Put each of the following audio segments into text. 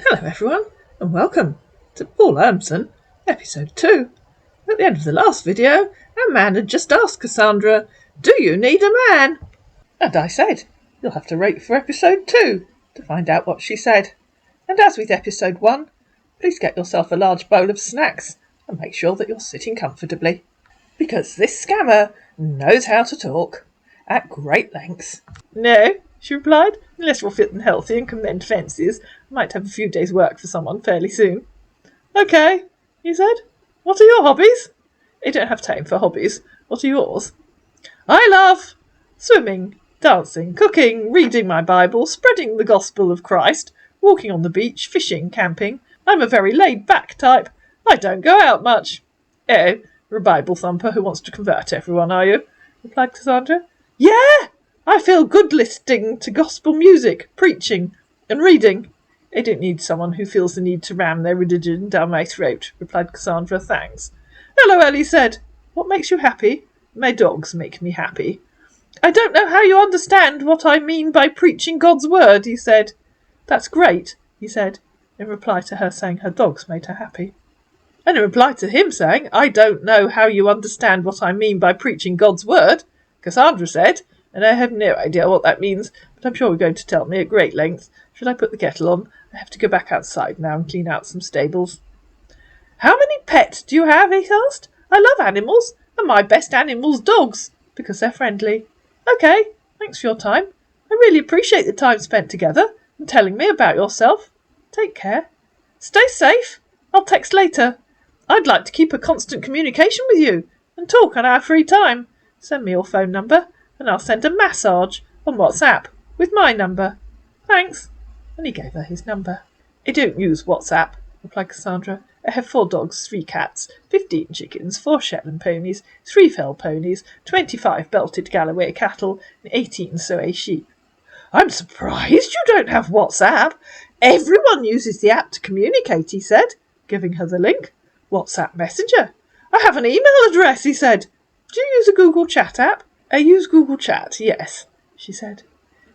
Hello everyone, and welcome to Paul Ermson, episode 2. At the end of the last video, a man had just asked Cassandra, "Do you need a man?" And I said, you'll have to wait for episode 2 to find out what she said. And as with episode 1, please get yourself a large bowl of snacks and make sure that you're sitting comfortably. Because this scammer knows how to talk at great lengths. "No," she replied, "unless you're fit and healthy and can mend fences. I might have a few days' work for someone fairly soon." "Okay," he said. "What are your hobbies?" "I don't have time for hobbies. What are yours?" "I love swimming, dancing, cooking, reading my Bible, spreading the gospel of Christ, walking on the beach, fishing, camping. I'm a very laid-back type. I don't go out much." "Oh, you're a Bible thumper who wants to convert everyone, are you?" replied Cassandra. "Yeah! I feel good listening to gospel music, preaching, and reading." "I don't need someone who feels the need to ram their religion down my throat," replied Cassandra. "Thanks." "LOL," he said. "What makes you happy?" "My dogs make me happy." "I don't know how you understand what I mean by preaching God's word," he said. "That's great," he said, in reply to her saying her dogs made her happy. And in reply to him saying, "I don't know how you understand what I mean by preaching God's word," Cassandra said, "and I have no idea what that means, but I'm sure you're going to tell me at great length. Should I put the kettle on? I have to go back outside now and clean out some stables." "How many pets do you have?" he asked. "I love animals, and my best animal's dogs, because they're friendly." "Okay, thanks for your time. I really appreciate the time spent together and telling me about yourself. Take care. Stay safe. I'll text later. I'd like to keep a constant communication with you and talk on our free time. Send me your phone number and I'll send a massage on WhatsApp with my number. Thanks." And he gave her his number. "I don't use WhatsApp," replied Cassandra. "I have 4 dogs, 3 cats, 15 chickens, 4 Shetland ponies, 3 fell ponies, 25 belted Galloway cattle, and 18 Soay sheep." "I'm surprised you don't have WhatsApp. Everyone uses the app to communicate," he said, giving her the link. "WhatsApp Messenger. I have an email address," he said. "Do you use a Google Chat app?" "I use Google Chat, yes," she said.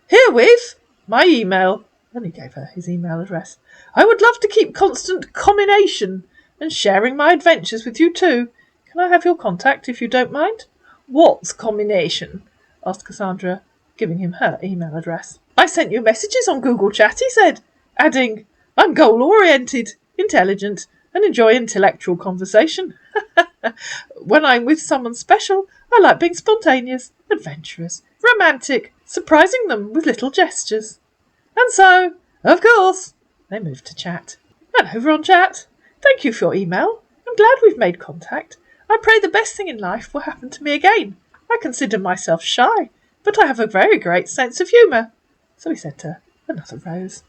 "Herewith my email," and he gave her his email address. "I would love to keep constant communication and sharing my adventures with you too. Can I have your contact if you don't mind?" "What's combination?" asked Cassandra, giving him her email address. "I sent you messages on Google Chat," he said, adding, "I'm goal-oriented, intelligent, and enjoy intellectual conversation. When I'm with someone special, I like being spontaneous, adventurous, romantic, surprising them with little gestures." And so, of course, they moved to chat. And over on chat, "Thank you for your email. I'm glad we've made contact. I pray the best thing in life will happen to me again. I consider myself shy, but I have a very great sense of humour." So he sent her another rose.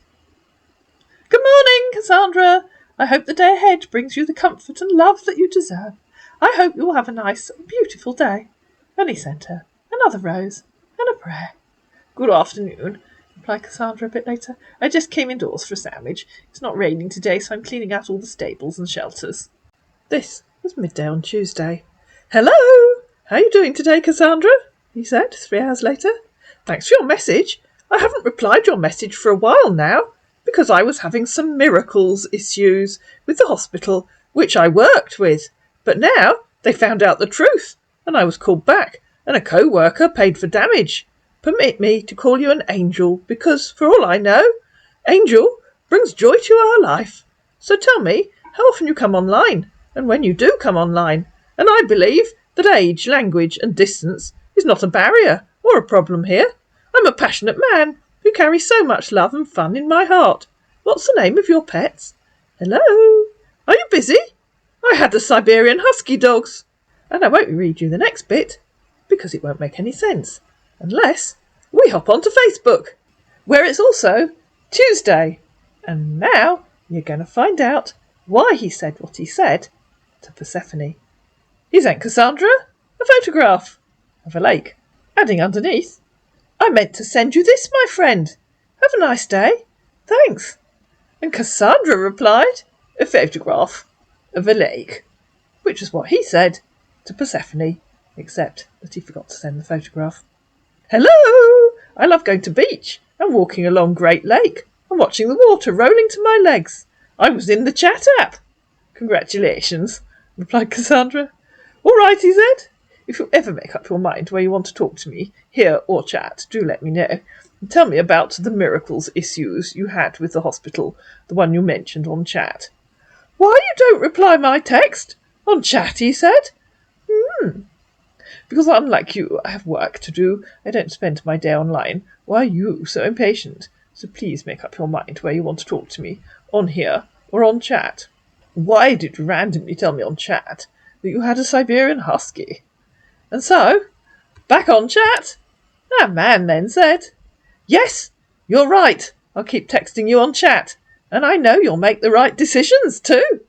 "Good morning, Cassandra. I hope the day ahead brings you the comfort and love that you deserve. I hope you will have a nice and beautiful day." And he sent her another rose and a prayer. "Good afternoon," replied Cassandra a bit later. "I just came indoors for a sandwich. It's not raining today, so I'm cleaning out all the stables and shelters." This was midday on Tuesday. "Hello! How are you doing today, Cassandra?" he said 3 hours later. "Thanks for your message. I haven't replied your message for a while now, because I was having some miracles issues with the hospital, which I worked with. But now they found out the truth, and I was called back, and a co-worker paid for damage. Permit me to call you an angel, because, for all I know, angel brings joy to our life. So tell me how often you come online, and when you do come online. And I believe that age, language, and distance is not a barrier or a problem here. I'm a passionate man who carries so much love and fun in my heart. What's the name of your pets? Hello? Are you busy? I had the Siberian Husky dogs." And I won't read you the next bit, because it won't make any sense, unless we hop onto Facebook, where it's also Tuesday. And now you're going to find out why he said what he said to Persephone. He sent Cassandra a photograph of a lake, adding underneath, "I meant to send you this, my friend. Have a nice day. Thanks." And Cassandra replied, "A photograph of a lake," which is what he said to Persephone, except that he forgot to send the photograph. "Hello! I love going to beach and walking along Great Lake. I'm watching the water rolling to my legs. I was in the chat app. Congratulations, replied Cassandra. All right, he said. If you ever make up your mind where you want to talk to me, here or chat, do let me know. And tell me about the miracles issues you had with the hospital, the one you mentioned on chat. Why you don't reply my text? On chat, he said. Because unlike you, I have work to do. I don't spend my day online. Why are you so impatient? So please make up your mind where you want to talk to me, on here or on chat. Why did you randomly tell me on chat that you had a Siberian Husky? And so, back on chat, that man then said, Yes, you're right. I'll keep texting you on chat, and I know you'll make the right decisions too.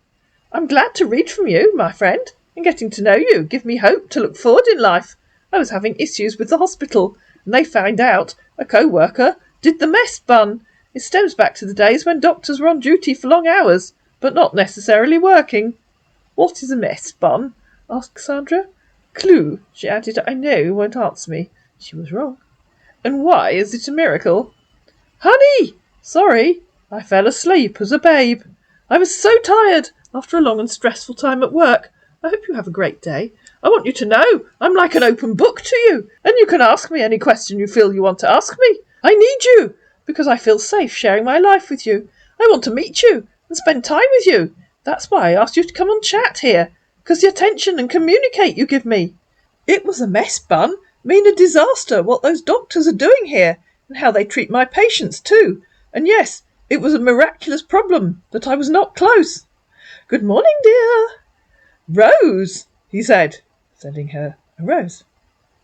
I'm glad to read from you, my friend, and getting to know you give me hope to look forward in life. I was having issues with the hospital, and they found out a co-worker did the mess bun. It stems back to the days when doctors were on duty for long hours, but not necessarily working. What is a mess bun? Asked Cassandra. Clue, she added. I know you won't answer me. She was wrong. And why is it a miracle? Honey! Sorry, I fell asleep as a babe. I was so tired after a long and stressful time at work. I hope you have a great day. I want you to know I'm like an open book to you, and you can ask me any question you feel you want to ask me. I need you, because I feel safe sharing my life with you. I want to meet you and spend time with you. That's why I asked you to come on chat here, because the attention and communicate you give me. It was a mess, Bun. Mean a disaster what those doctors are doing here, and how they treat my patients too. And yes, it was a miraculous problem that I was not close. Good morning, dear. Rose, he said, sending her a rose.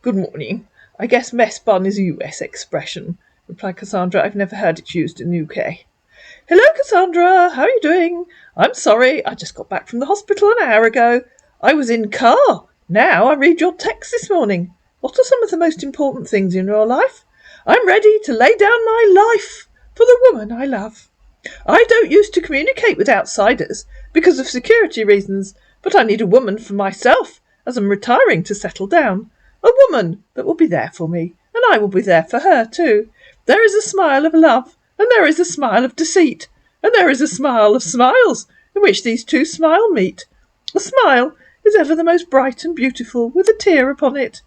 Good morning. I guess mess bun is a US expression, replied Cassandra. I've never heard it used in the UK. Hello, Cassandra. How are you doing? I'm sorry. I just got back from the hospital an hour ago. I was in car. Now I read your text this morning. What are some of the most important things in your life? I'm ready to lay down my life for the woman I love. I don't used to communicate with outsiders because of security reasons, but I need a woman for myself as I'm retiring to settle down. A woman that will be there for me, and I will be there for her too. There is a smile of love, and there is a smile of deceit, and there is a smile of smiles in which these two smile meet. A smile is ever the most bright and beautiful, with a tear upon it.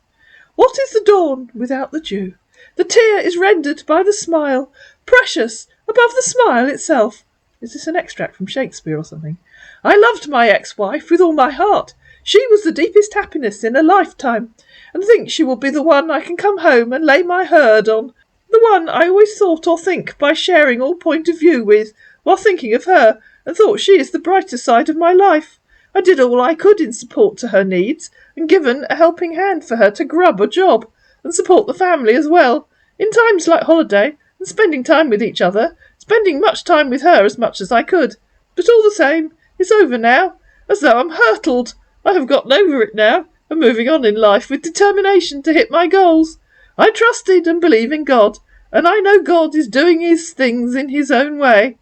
What is the dawn without the dew? The tear is rendered by the smile, precious above the smile itself. Is this an extract from Shakespeare or something? I loved my ex-wife with all my heart. She was the deepest happiness in a lifetime, and think she will be the one I can come home and lay my herd on, the one I always thought or think by sharing all point of view with, while thinking of her, and thought she is the brighter side of my life. I did all I could in support to her needs, and given a helping hand for her to grub a job, and support the family as well, in times like holiday, and spending time with each other, spending much time with her as much as I could. But all the same, it's over now, as though I'm hurtled. I have gotten over it now, and moving on in life with determination to hit my goals. I trusted and believe in God, and I know God is doing his things in his own way.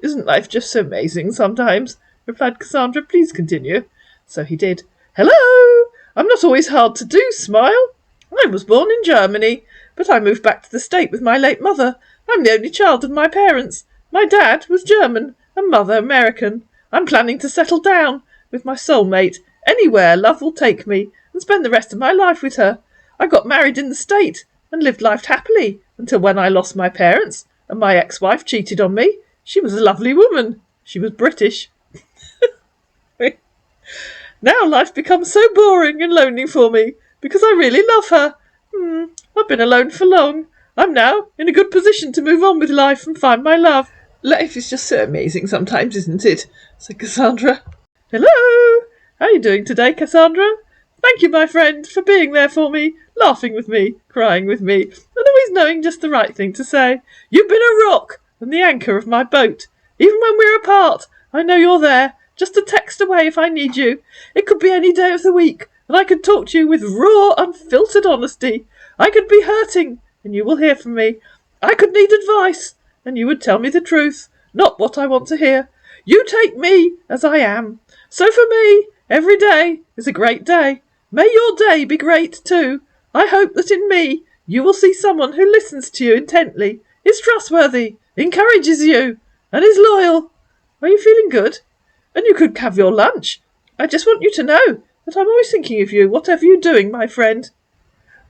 Isn't life just so amazing sometimes? Replied Cassandra. Please continue. So he did. Hello! I'm not always hard to do, smile. I was born in Germany, but I moved back to the State with my late mother. I'm the only child of my parents. My dad was German and mother American. I'm planning to settle down with my soulmate anywhere love will take me and spend the rest of my life with her. I got married in the State and lived life happily until when I lost my parents and my ex-wife cheated on me. She was a lovely woman. She was British. Now life becomes so boring and lonely for me because I really love her. I've been alone for long. I'm now in a good position to move on with life and find my love. Life is just so amazing sometimes, isn't it? Said Cassandra. Hello! How are you doing today, Cassandra? Thank you, my friend, for being there for me, laughing with me, crying with me, and always knowing just the right thing to say. You've been a rock and the anchor of my boat. Even when we're apart, I know you're there, just a text away if I need you. It could be any day of the week, and I could talk to you with raw, unfiltered honesty. I could be hurting, and you will hear from me. I could need advice, and you would tell me the truth, not what I want to hear. You take me as I am. So for me, every day is a great day. May your day be great too. I hope that in me you will see someone who listens to you intently, is trustworthy, encourages you, and is loyal. Are you feeling good? And you could have your lunch. I just want you to know that I'm always thinking of you, whatever you're doing, my friend.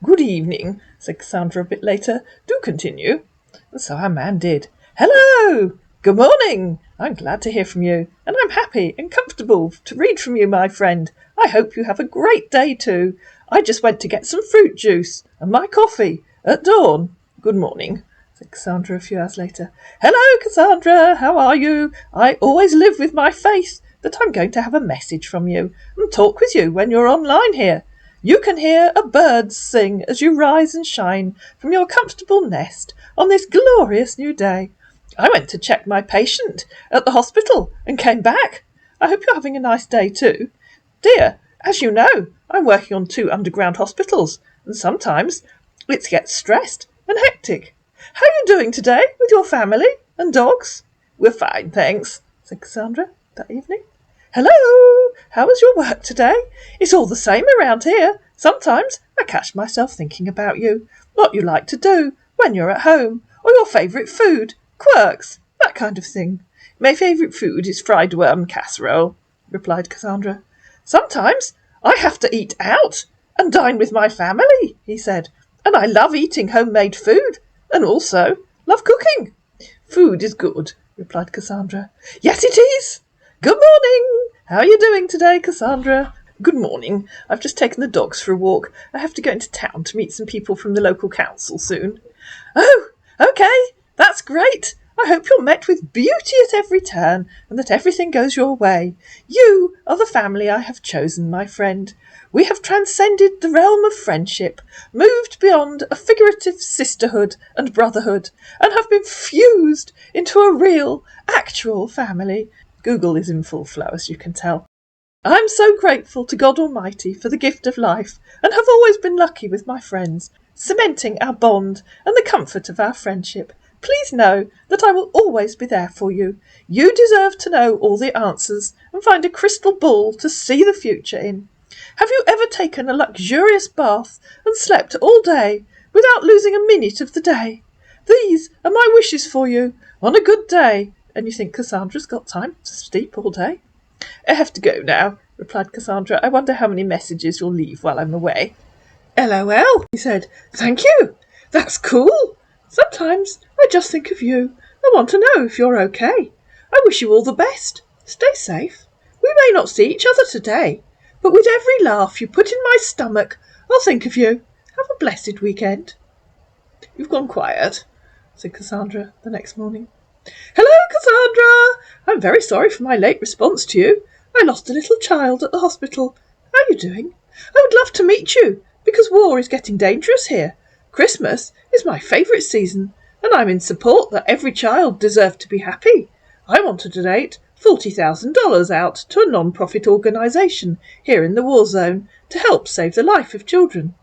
Good evening, said Cassandra a bit later. Do continue. And so our man did. Hello! Good morning! I'm glad to hear from you, and I'm happy and comfortable to read from you, my friend. I hope you have a great day too. I just went to get some fruit juice and my coffee at dawn. Good morning, said Cassandra a few hours later. Hello, Cassandra, how are you? I always live with my faith that I'm going to have a message from you and talk with you when you're online here. You can hear a bird sing as you rise and shine from your comfortable nest on this glorious new day. I went to check my patient at the hospital and came back. I hope you're having a nice day too. Dear, as you know, I'm working on 2 underground hospitals, and sometimes it gets stressed and hectic. How are you doing today with your family and dogs? We're fine, thanks, said Cassandra that evening. Hello, how was your work today? It's all the same around here. Sometimes I catch myself thinking about you, what you like to do when you're at home, or your favourite food, quirks, that kind of thing. My favourite food is fried worm casserole, replied Cassandra. Sometimes I have to eat out and dine with my family, he said, and I love eating homemade food and also love cooking. Food is good, replied Cassandra. Yes, it is. Good morning. How are you doing today, Cassandra? Good morning. I've just taken the dogs for a walk. I have to go into town to meet some people from the local council soon. Oh, okay. That's great. I hope you're met with beauty at every turn and that everything goes your way. You are the family I have chosen, my friend. We have transcended the realm of friendship, moved beyond a figurative sisterhood and brotherhood, and have been fused into a real, actual family. Google is in full flow, as you can tell. I'm so grateful to God Almighty for the gift of life, and have always been lucky with my friends, cementing our bond and the comfort of our friendship. Please know that I will always be there for you. You deserve to know all the answers and find a crystal ball to see the future in. Have you ever taken a luxurious bath and slept all day without losing a minute of the day? These are my wishes for you on a good day. And you think Cassandra's got time to sleep all day? I have to go now, replied Cassandra. I wonder how many messages you'll leave while I'm away. LOL, he said. Thank you. That's cool. Sometimes I just think of you. I want to know if you're okay. I wish you all the best. Stay safe. We may not see each other today, but with every laugh you put in my stomach, I'll think of you. Have a blessed weekend. You've gone quiet, said Cassandra the next morning. Hello, Cassandra. I'm very sorry for my late response to you. I lost a little child at the hospital. How are you doing? I would love to meet you, because war is getting dangerous here. Christmas is my favourite season, and I'm in support that every child deserves to be happy. I want to donate $40,000 out to a non-profit organisation here in the war zone to help save the life of children.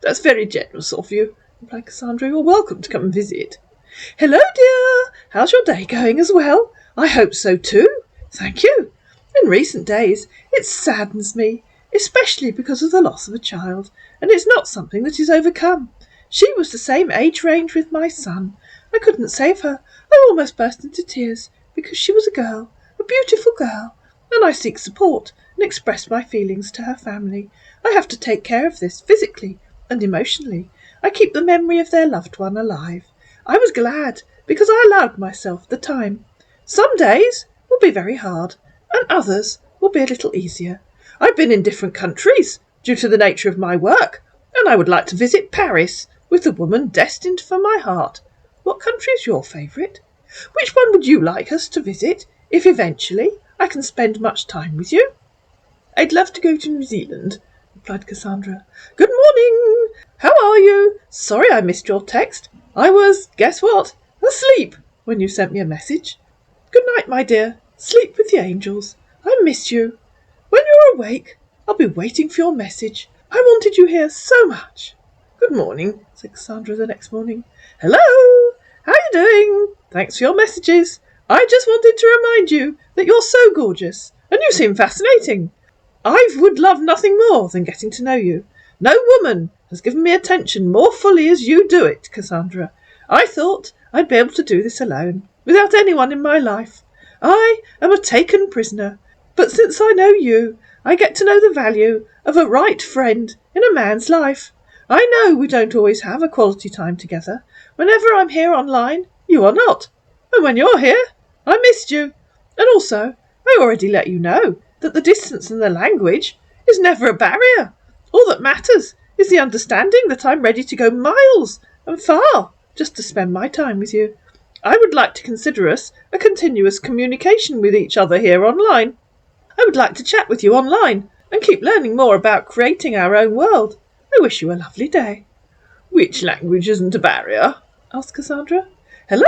That's very generous of you, replied Cassandra. You're welcome to come and visit. Hello, dear. How's your day going as well? I hope so too. Thank you. In recent days, it saddens me, especially because of the loss of a child, and it's not something that is overcome. She was the same age range with my son. I couldn't save her. I almost burst into tears because she was a girl, a beautiful girl, and I seek support and express my feelings to her family. I have to take care of this physically and emotionally. I keep the memory of their loved one alive. I was glad because I allowed myself the time. Some days will be very hard and others will be a little easier. I've been in different countries due to the nature of my work, and I would like to visit Paris with the woman destined for my heart. What country is your favourite? Which one would you like us to visit if eventually I can spend much time with you? I'd love to go to New Zealand, replied Cassandra. Good morning. How are you? Sorry I missed your text. I was, guess what, asleep when you sent me a message. Good night, my dear. Sleep with the angels. I miss you. When you're awake, I'll be waiting for your message. I wanted you here so much. Good morning, said Cassandra the next morning. Hello. How are you doing? Thanks for your messages. I just wanted to remind you that you're so gorgeous, and you seem fascinating. I would love nothing more than getting to know you. No woman has given me attention more fully as you do it, Cassandra. I thought I'd be able to do this alone, without anyone in my life. I am a taken prisoner, but since I know you, I get to know the value of a right friend in a man's life. I know we don't always have a quality time together. Whenever I'm here online, you are not. And when you're here, I missed you. And also, I already let you know that the distance and the language is never a barrier. All that matters is the understanding that I'm ready to go miles and far just to spend my time with you. I would like to consider us a continuous communication with each other here online. I would like to chat with you online and keep learning more about creating our own world. I wish you a lovely day. Which language isn't a barrier? Asked Cassandra. Hello,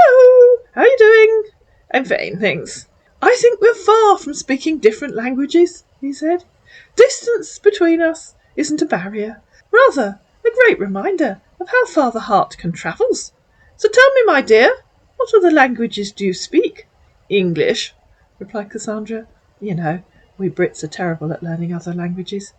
how are you doing? I'm fine, thanks. I think we're far from speaking different languages, he said. Distance between us isn't a barrier, rather a great reminder of how far the heart can travel. So tell me, my dear, what other languages do you speak? English, replied Cassandra. You know, we Brits are terrible at learning other languages.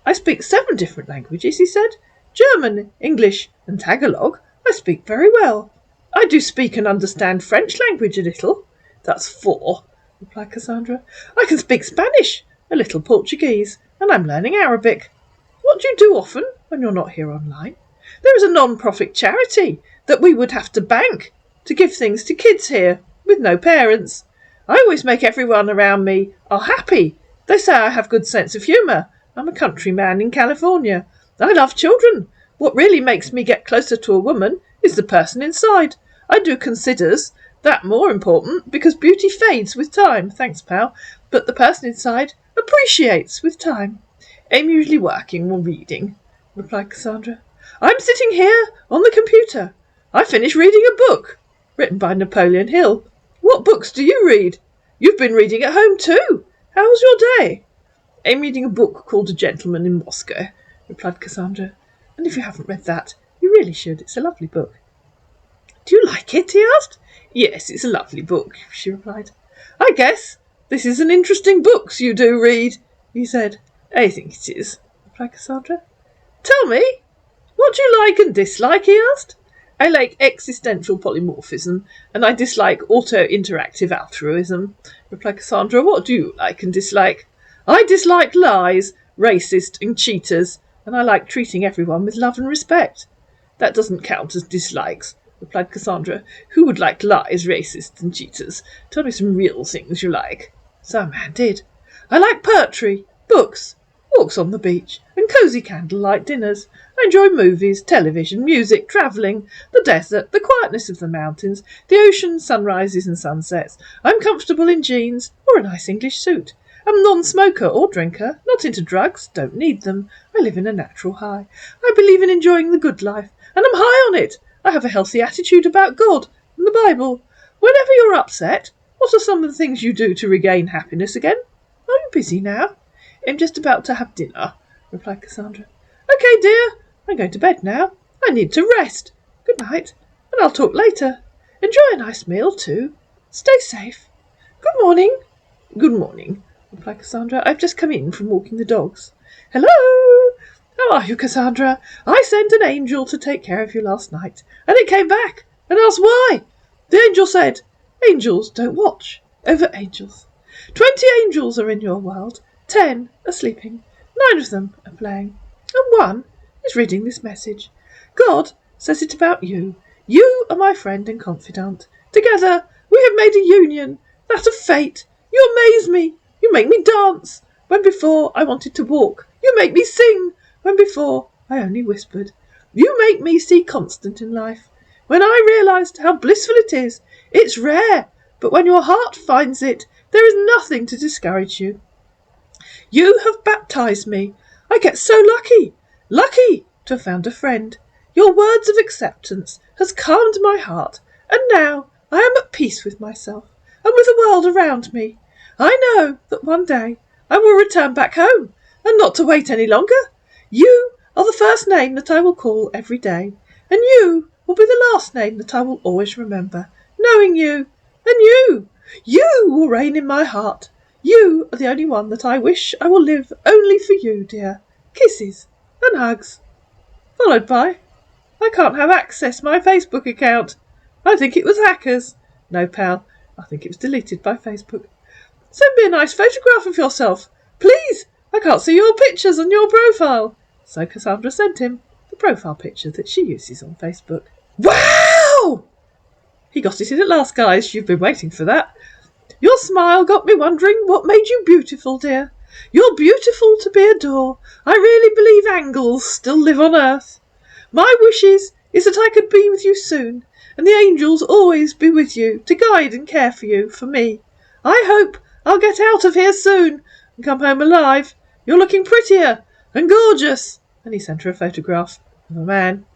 I speak 7 different languages, he said. German, English, and Tagalog I speak very well. I do speak and understand French language a little. That's 4, replied Cassandra. I can speak Spanish, a little Portuguese, and I'm learning Arabic. What do you do often when you're not here online? There is a non-profit charity that we would have to bank to give things to kids here with no parents. I always make everyone around me are happy. They say I have good sense of humour. I'm a countryman in California. I love children. What really makes me get closer to a woman is the person inside. I do considers that more important because beauty fades with time, thanks pal, but the person inside appreciates with time. I'm usually working or reading, replied Cassandra. I'm sitting here on the computer. I finished reading a book written by Napoleon Hill. What books do you read? You've been reading at home too. How was your day? I'm reading a book called A Gentleman in Moscow, replied Cassandra. And if you haven't read that, you really should. It's a lovely book. Do you like it? He asked. Yes, it's a lovely book, she replied. I guess this is an interesting book you do read, he said. I think it is, replied Cassandra. Tell me, what do you like and dislike? He asked. I like existential polymorphism, and I dislike auto-interactive altruism, replied Cassandra. What do you like and dislike? I dislike lies, racist and cheaters, and I like treating everyone with love and respect. That doesn't count as dislikes, replied Cassandra. Who would like lies, racists and cheaters? Tell me some real things you like. So a man did. I like poetry, books, walks on the beach, and cosy candlelight dinners. I enjoy movies, television, music, travelling, the desert, the quietness of the mountains, the ocean, sunrises and sunsets. I'm comfortable in jeans or a nice English suit. I'm non-smoker or drinker, not into drugs, don't need them. I live in a natural high. I believe in enjoying the good life, and I'm high on it. I have a healthy attitude about God and the Bible. Whenever you're upset, what are some of the things you do to regain happiness again? Are you busy now? I'm just about to have dinner, replied Cassandra. Okay, dear, I'm going to bed now. I need to rest. Good night, and I'll talk later. Enjoy a nice meal, too. Stay safe. Good morning. Good morning, replied Cassandra. I've just come in from walking the dogs. Hello! How are you, Cassandra? I sent an angel to take care of you last night, and it came back and asked why. The angel said, angels don't watch over angels. 20 angels are in your world. 10 are sleeping. 9 of them are playing. And 1 is reading this message. God says it about you. You are my friend and confidant. Together we have made a union, that of fate. You amaze me. You make me dance, when before I wanted to walk. You make me sing, when before I only whispered. You make me see constant in life. When I realised how blissful it is, it's rare, but when your heart finds it, there is nothing to discourage you. You have baptised me. I get so lucky to have found a friend. Your words of acceptance has calmed my heart, and now I am at peace with myself and with the world around me. I know that one day I will return back home, and not to wait any longer. You are the first name that I will call every day, and you will be the last name that I will always remember, knowing you, and you will reign in my heart. You are the only one that I wish I will live only for you, dear. Kisses and hugs. Followed by, I can't have access my Facebook account. I think it was hackers. No, pal. I think it was deleted by Facebook. Send me a nice photograph of yourself. Please, I can't see your pictures on your profile. So Cassandra sent him the profile picture that she uses on Facebook. Wow! He got it in at last, guys. You've been waiting for that. Your smile got me wondering what made you beautiful, dear. You're beautiful to be adored. I really believe angels still live on earth. My wishes is that I could be with you soon, and the angels always be with you to guide and care for you, for me. I hope I'll get out of here soon and come home alive. You're looking prettier and gorgeous. And he sent her a photograph of a man.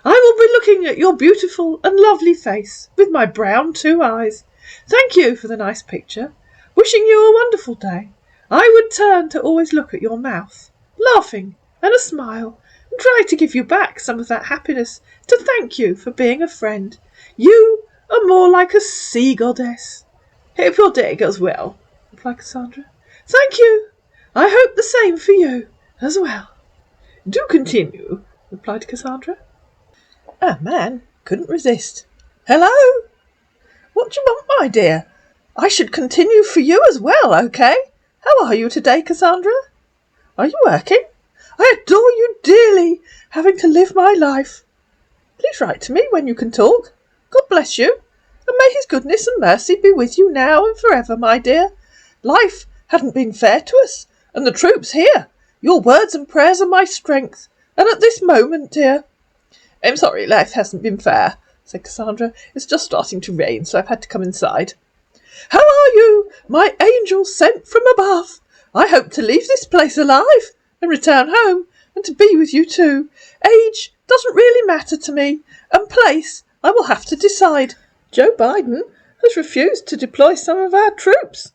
I will be looking at your beautiful and lovely face with my brown 2 eyes. Thank you for the nice picture. Wishing you a wonderful day. I would turn to always look at your mouth, laughing and a smile, and try to give you back some of that happiness to thank you for being a friend. You are more like a sea goddess. Hope your day goes well, replied Cassandra. Thank you. I hope the same for you as well. Do continue, replied Cassandra. Our man couldn't resist. Hello? What do you want, my dear? I should continue for you as well, okay? How are you today, Cassandra? Are you working? I adore you dearly, having to live my life. Please write to me when you can talk. God bless you, and may his goodness and mercy be with you now and forever, my dear. Life hadn't been fair to us, and the troops here. Your words and prayers are my strength, and at this moment, dear. I'm sorry, life hasn't been fair, said Cassandra. It's just starting to rain, so I've had to come inside. How are you, my angel sent from above? I hope to leave this place alive and return home, and to be with you too. Age doesn't really matter to me, and place I will have to decide. Joe Biden has refused to deploy some of our troops,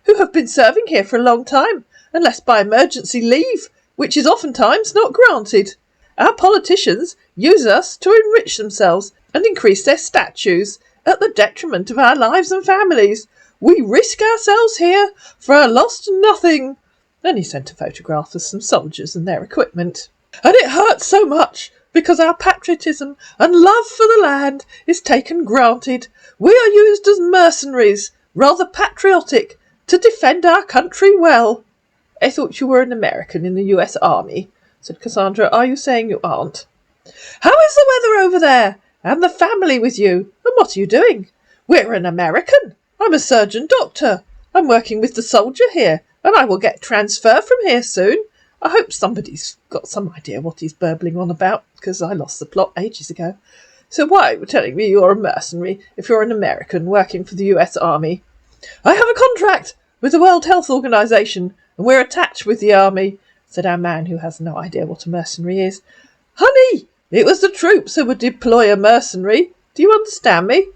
who have been serving here for a long time, unless by emergency leave, which is oftentimes not granted. Our politicians use us to enrich themselves and increase their statues at the detriment of our lives and families. We risk ourselves here for a lost nothing. Then he sent a photograph of some soldiers and their equipment. And it hurts so much because our patriotism and love for the land is taken granted. We are used as mercenaries, rather patriotic, to defend our country well. I thought you were an American in the US Army, said Cassandra. Are you saying you aren't? How is the weather over there? And the family with you? And what are you doing? We're an American. I'm a surgeon doctor. I'm working with the soldier here, and I will get transfer from here soon. I hope somebody's got some idea what he's burbling on about, because I lost the plot ages ago. So why are you telling me you're a mercenary if you're an American working for the US Army? I have a contract with the World Health Organization, and we're attached with the Army, said our man, who has no idea what a mercenary is. Honey, it was the troops who would deploy a mercenary. Do you understand me?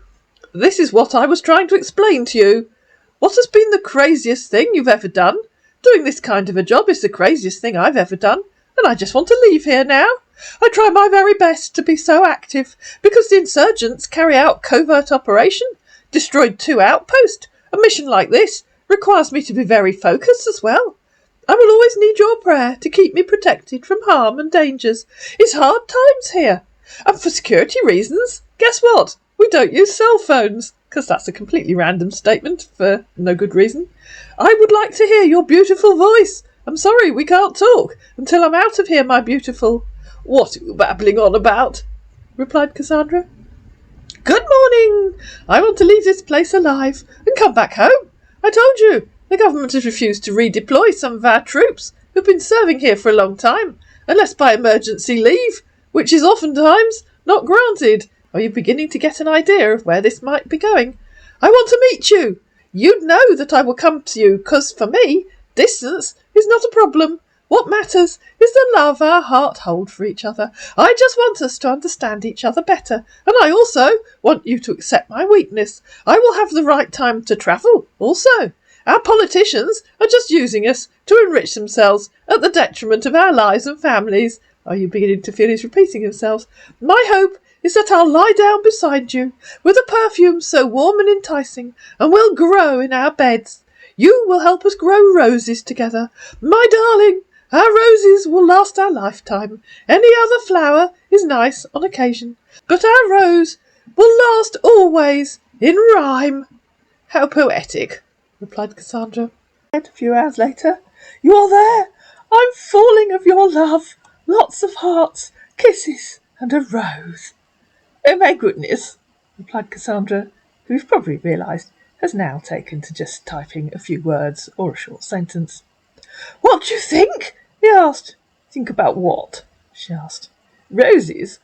This is what I was trying to explain to you. What has been the craziest thing you've ever done? Doing this kind of a job is the craziest thing I've ever done, and I just want to leave here now. I try my very best to be so active, because the insurgents carry out covert operation, destroyed 2 outposts. A mission like this requires me to be very focused as well. I will always need your prayer to keep me protected from harm and dangers. It's hard times here. And for security reasons, guess what? We don't use cell phones, because that's a completely random statement for no good reason. I would like to hear your beautiful voice. I'm sorry we can't talk until I'm out of here, my beautiful. What are you babbling on about? Replied Cassandra. Good morning. I want to leave this place alive and come back home. I told you, the government has refused to redeploy some of our troops who've been serving here for a long time, unless by emergency leave, which is oftentimes not granted. Are you beginning to get an idea of where this might be going? I want to meet you. You'd know that I will come to you, because for me, distance is not a problem. What matters is the love our heart hold for each other. I just want us to understand each other better, and I also want you to accept my weakness. I will have the right time to travel, also. Our politicians are just using us to enrich themselves at the detriment of our lives and families. Are you beginning to feel he's repeating himself? My hope is that I'll lie down beside you with a perfume so warm and enticing, and we'll grow in our beds. You will help us grow roses together. My darling, our roses will last our lifetime. Any other flower is nice on occasion, but our rose will last always, in rhyme. How poetic, replied Cassandra. A few hours later, you're there. I'm falling of your love. Lots of hearts, kisses, and a rose. Oh, my goodness, replied Cassandra, who you've probably realised has now taken to just typing a few words or a short sentence. What do you think? He asked. Think about what? She asked. Roses.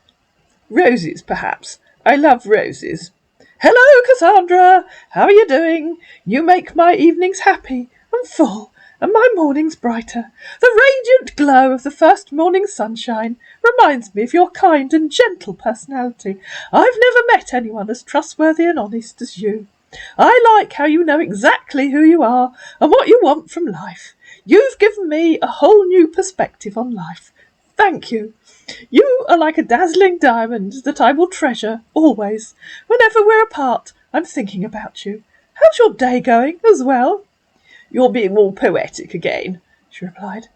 Roses, perhaps. I love roses. Hello, Cassandra. How are you doing? You make my evenings happy and full, and my mornings brighter. The radiant glow of the first morning sunshine reminds me of your kind and gentle personality. I've never met anyone as trustworthy and honest as you. I like how you know exactly who you are and what you want from life. You've given me a whole new perspective on life. Thank you. You are like a dazzling diamond that I will treasure always. Whenever we're apart, I'm thinking about you. How's your day going as well? You're being all poetic again, she replied.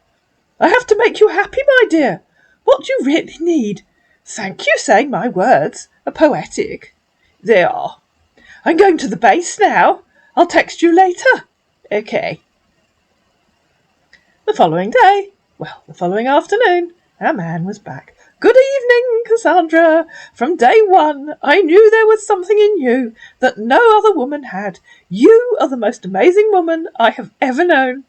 I have to make you happy, my dear. What do you really need? Thank you saying my words are poetic. They are. I'm going to the base now. I'll text you later. Okay. The following afternoon, our man was back. Good evening, Cassandra. From day one, I knew there was something in you that no other woman had. You are the most amazing woman I have ever known.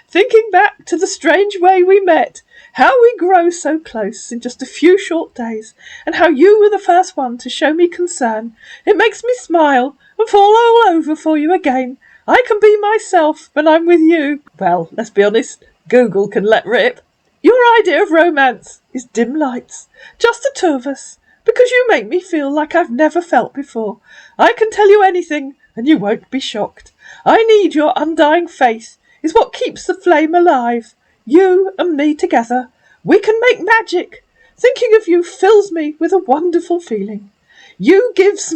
Thinking back to the strange way we met, how we grow so close in just a few short days, and how you were the first one to show me concern, it makes me smile and fall all over for you again. I can be myself when I'm with you. Well, let's be honest, Google can let rip. Your idea of romance is dim lights, just the two of us, because you make me feel like I've never felt before. I can tell you anything, and you won't be shocked. I need your undying faith is what keeps the flame alive. You and me together, we can make magic. Thinking of you fills me with a wonderful feeling. You gives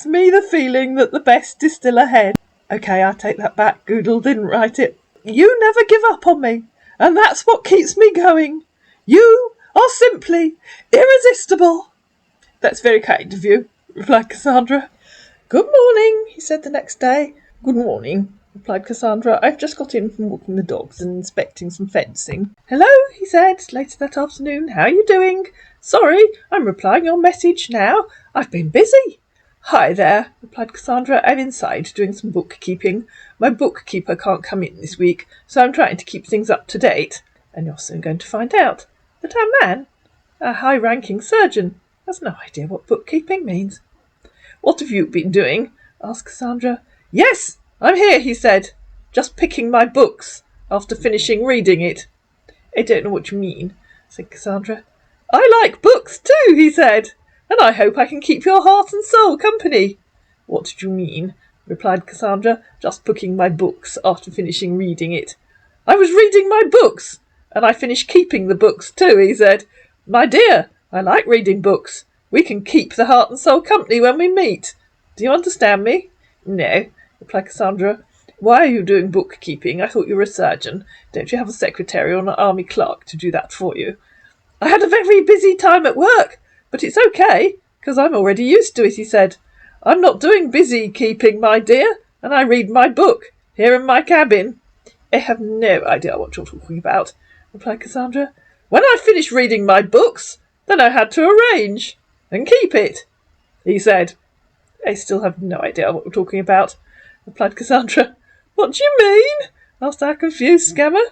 me the feeling that the best is still ahead. Okay, I take that back. Google didn't write it. You never give up on me, and that's what keeps me going. You are simply irresistible. That's very kind of you, replied Cassandra. Good morning, he said the next day. Good morning, replied Cassandra. I've just got in from walking the dogs and inspecting some fencing. Hello, he said later that afternoon. How are you doing? Sorry, I'm replying your message now. I've been busy. Hi there, replied Cassandra. I'm inside doing some bookkeeping. My bookkeeper can't come in this week, so I'm trying to keep things up to date. And you're soon going to find out that our man, a high-ranking surgeon, has no idea what bookkeeping means. What have you been doing? Asked Cassandra. Yes, I'm here, he said. Just picking my books after finishing reading it. I don't know what you mean, said Cassandra. I like books too, he said. And I hope I can keep your heart and soul company. What did you mean? Replied Cassandra, just booking my books after finishing reading it. I was reading my books, and I finished keeping the books too, he said. My dear, I like reading books. We can keep the heart and soul company when we meet. Do you understand me? No, replied Cassandra. Why are you doing bookkeeping? I thought you were a surgeon. Don't you have a secretary or an army clerk to do that for you? I had a very busy time at work. But it's okay, because I'm already used to it, he said. I'm not doing busy keeping, my dear, and I read my book, here in my cabin. I have no idea what you're talking about, replied Cassandra. When I finished reading my books, then I had to arrange and keep it, he said. I still have no idea what we're talking about, replied Cassandra. What do you mean? Asked our confused scammer.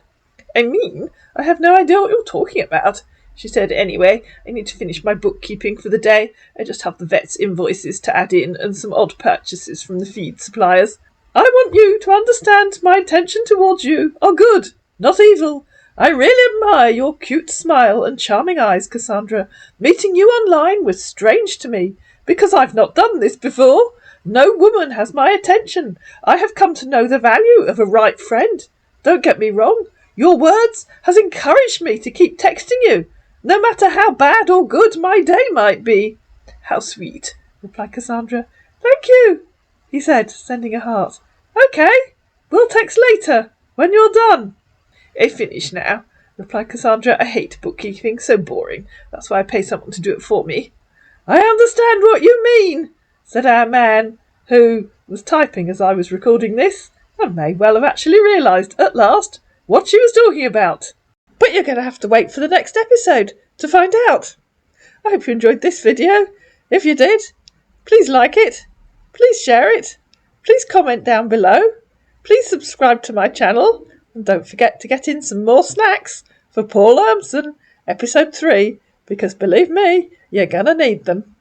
I mean, I have no idea what you're talking about, she said. Anyway, I need to finish my bookkeeping for the day. I just have the vet's invoices to add in and some odd purchases from the feed suppliers. I want you to understand my intention towards you are good, not evil. I really admire your cute smile and charming eyes, Cassandra. Meeting you online was strange to me, because I've not done this before. No woman has my attention. I have come to know the value of a right friend. Don't get me wrong. Your words has encouraged me to keep texting you, no matter how bad or good my day might be. How sweet, replied Cassandra. Thank you, he said, sending a heart. Okay, we'll text later, when you're done. I finish now, replied Cassandra. I hate bookkeeping, so boring. That's why I pay someone to do it for me. I understand what you mean, said our man, who was typing as I was recording this, and may well have actually realised, at last, what she was talking about. But you're going to have to wait for the next episode to find out. I hope you enjoyed this video. If you did, please like it, please share it, please comment down below, please subscribe to my channel, and don't forget to get in some more snacks for Paul Urmson, episode 3, because believe me, you're going to need them.